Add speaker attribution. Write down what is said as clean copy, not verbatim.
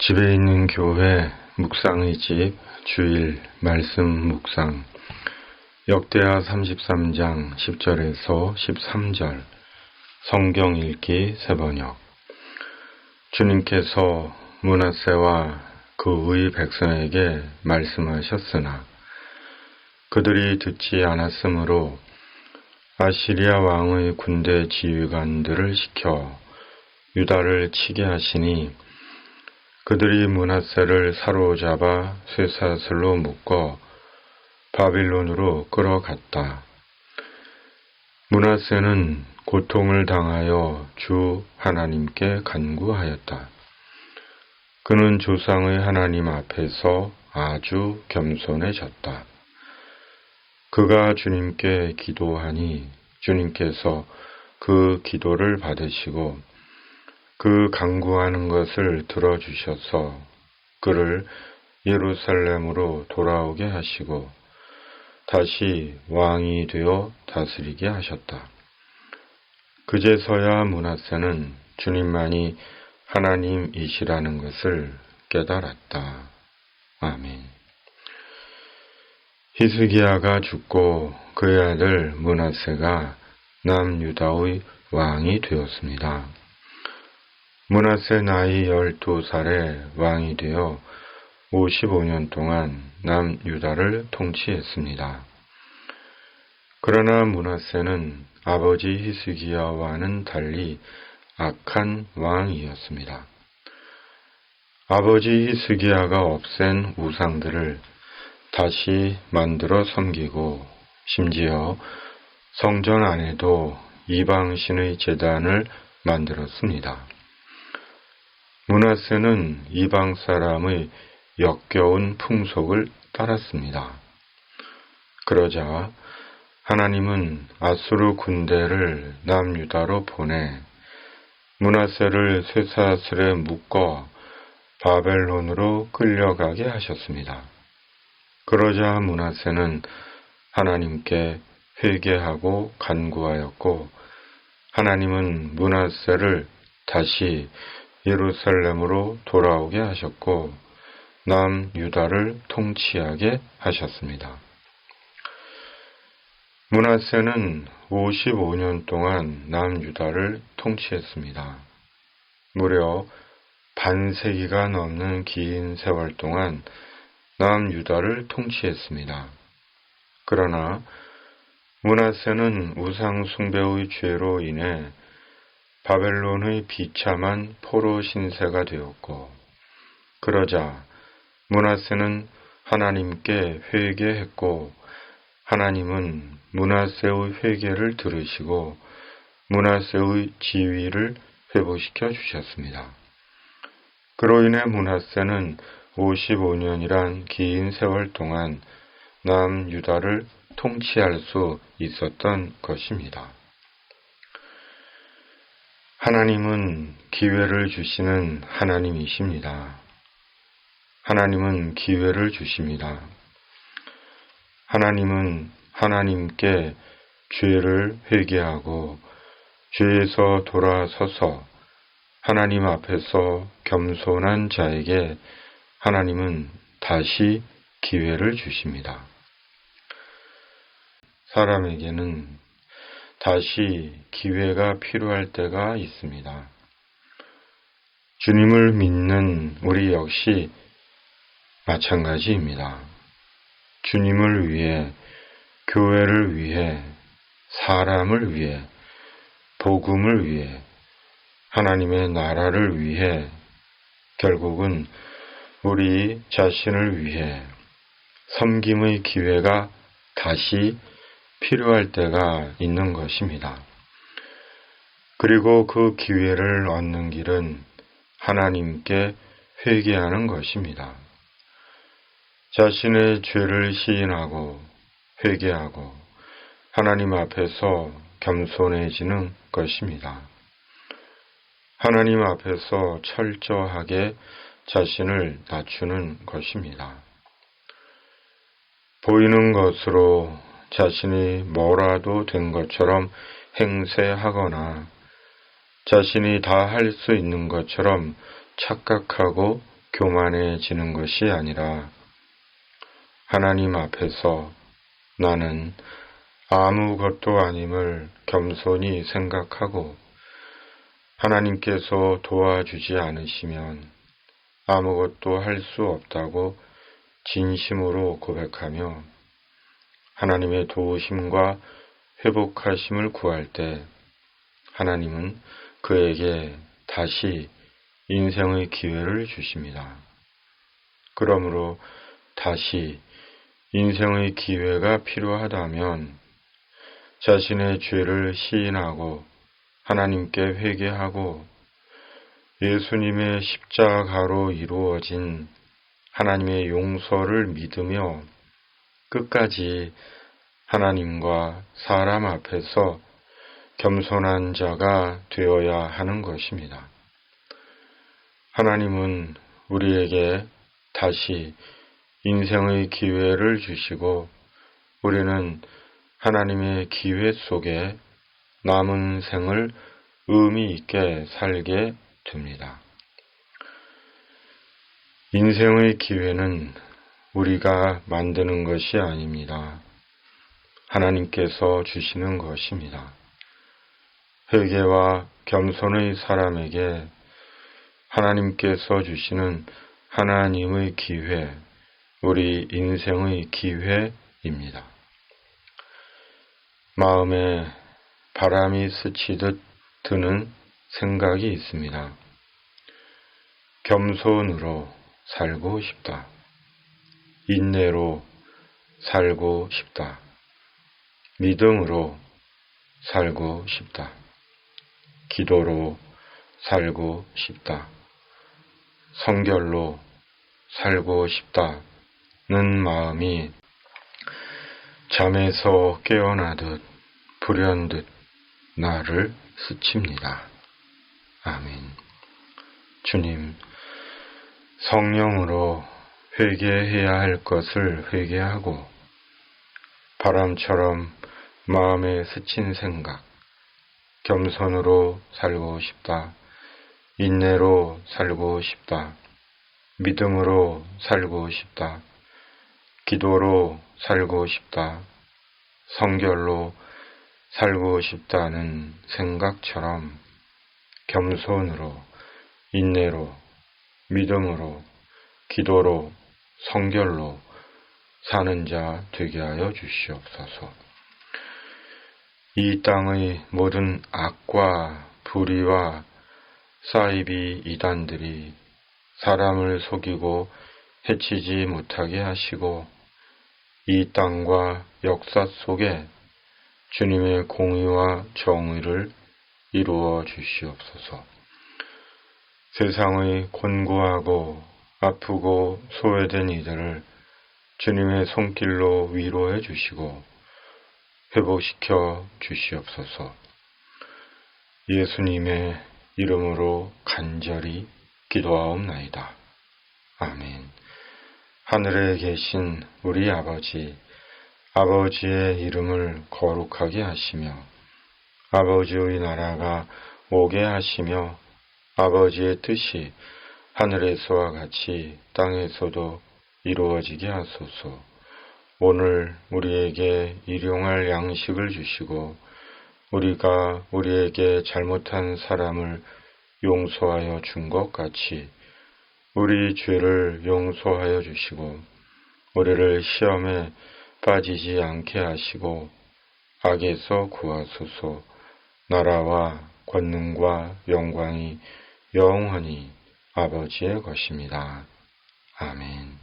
Speaker 1: 집에 있는 교회 묵상의 집 주일 말씀 묵상 역대하 33장 10절에서 13절 성경 읽기 새번역. 주님께서 므낫세와 그의 백성에게 말씀하셨으나 그들이 듣지 않았으므로 아시리아 왕의 군대 지휘관들을 시켜 유다를 치게 하시니 그들이 므낫세를 사로잡아 쇠사슬로 묶어 바빌론으로 끌어갔다. 므낫세는 고통을 당하여 주 하나님께 간구하였다. 그는 조상의 하나님 앞에서 아주 겸손해졌다. 그가 주님께 기도하니 주님께서 그 기도를 받으시고 그 간구하는 것을 들어주셔서 그를 예루살렘으로 돌아오게 하시고 다시 왕이 되어 다스리게 하셨다. 그제서야 므낫세는 주님만이 하나님이시라는 것을 깨달았다. 아멘. 히스기야가 죽고 그의 아들 므낫세가 남유다의 왕이 되었습니다. 므낫세 나이 12살에 왕이 되어 55년 동안 남유다를 통치했습니다. 그러나 므낫세는 아버지 히스기야와는 달리 악한 왕이었습니다. 아버지 히스기야가 없앤 우상들을 다시 만들어 섬기고 심지어 성전 안에도 이방신의 제단을 만들었습니다. 므낫세는 이방 사람의 역겨운 풍속을 따랐습니다. 그러자 하나님은 아수르 군대를 남유다로 보내 므낫세를 쇠사슬에 묶어 바벨론으로 끌려가게 하셨습니다. 그러자 므낫세는 하나님께 회개하고 간구하였고 하나님은 므낫세를 다시 예루살렘으로 돌아오게 하셨고 남유다를 통치하게 하셨습니다. 므낫세는 55년 동안 남유다를 통치했습니다. 무려 반세기가 넘는 긴 세월 동안 남유다를 통치했습니다. 그러나 므낫세는 우상 숭배의 죄로 인해 바벨론의 비참한 포로 신세가 되었고 그러자 므낫세는 하나님께 회개했고 하나님은 므낫세의 회개를 들으시고 므낫세의 지위를 회복시켜 주셨습니다. 그로 인해 므낫세는 55년이란 긴 세월 동안 남유다를 통치할 수 있었던 것입니다. 하나님은 기회를 주시는 하나님이십니다. 하나님은 기회를 주십니다. 하나님은 하나님께 죄를 회개하고 죄에서 돌아서서 하나님 앞에서 겸손한 자에게 하나님은 다시 기회를 주십니다. 사람에게는 다시 기회가 필요할 때가 있습니다. 주님을 믿는 우리 역시 마찬가지입니다. 주님을 위해, 교회를 위해, 사람을 위해, 복음을 위해, 하나님의 나라를 위해, 결국은 우리 자신을 위해 섬김의 기회가 다시 필요할 때가 있는 것입니다. 그리고 그 기회를 얻는 길은 하나님께 회개하는 것입니다. 자신의 죄를 시인하고 회개하고 하나님 앞에서 겸손해지는 것입니다. 하나님 앞에서 철저하게 자신을 낮추는 것입니다. 보이는 것으로 자신이 뭐라도 된 것처럼 행세하거나 자신이 다 할 수 있는 것처럼 착각하고 교만해지는 것이 아니라 하나님 앞에서 나는 아무것도 아님을 겸손히 생각하고 하나님께서 도와주지 않으시면 아무것도 할 수 없다고 진심으로 고백하며 하나님의 도우심과 회복하심을 구할 때 하나님은 그에게 다시 인생의 기회를 주십니다. 그러므로 다시 인생의 기회가 필요하다면 자신의 죄를 시인하고 하나님께 회개하고 예수님의 십자가로 이루어진 하나님의 용서를 믿으며 끝까지 하나님과 사람 앞에서 겸손한 자가 되어야 하는 것입니다. 하나님은 우리에게 다시 인생의 기회를 주시고 우리는 하나님의 기회 속에 남은 생을 의미 있게 살게 됩니다. 인생의 기회는 우리가 만드는 것이 아닙니다. 하나님께서 주시는 것입니다. 회개와 겸손의 사람에게 하나님께서 주시는 하나님의 기회, 우리 인생의 기회입니다. 마음에 바람이 스치듯 드는 생각이 있습니다. 겸손으로 살고 싶다. 인내로 살고 싶다. 믿음으로 살고 싶다. 기도로 살고 싶다. 성결로 살고 싶다는 마음이 잠에서 깨어나듯 불현듯 나를 스칩니다. 아멘. 주님, 성령으로 회개해야 할 것을 회개하고 바람처럼 마음에 스친 생각, 겸손으로 살고 싶다. 인내로 살고 싶다. 믿음으로 살고 싶다. 기도로 살고 싶다. 성결로 살고 싶다는 생각처럼 겸손으로, 인내로, 믿음으로, 기도로, 성결로 사는 자 되게 하여 주시옵소서. 이 땅의 모든 악과 불의와 사이비 이단들이 사람을 속이고 해치지 못하게 하시고 이 땅과 역사 속에 주님의 공의와 정의를 이루어 주시옵소서. 세상의 곤고하고 아프고 소외된 이들을 주님의 손길로 위로해 주시고 회복시켜 주시옵소서. 예수님의 이름으로 간절히 기도하옵나이다. 아멘. 하늘에 계신 우리 아버지, 아버지의 이름을 거룩하게 하시며 아버지의 나라가 오게 하시며 아버지의 뜻이 하늘에서와 같이 땅에서도 이루어지게 하소서. 오늘 우리에게 일용할 양식을 주시고 우리가 우리에게 잘못한 사람을 용서하여 준 것 같이 우리 죄를 용서하여 주시고 우리를 시험에 빠지지 않게 하시고 악에서 구하소서. 나라와 권능과 영광이 영원히 아버지의 것입니다. 아멘.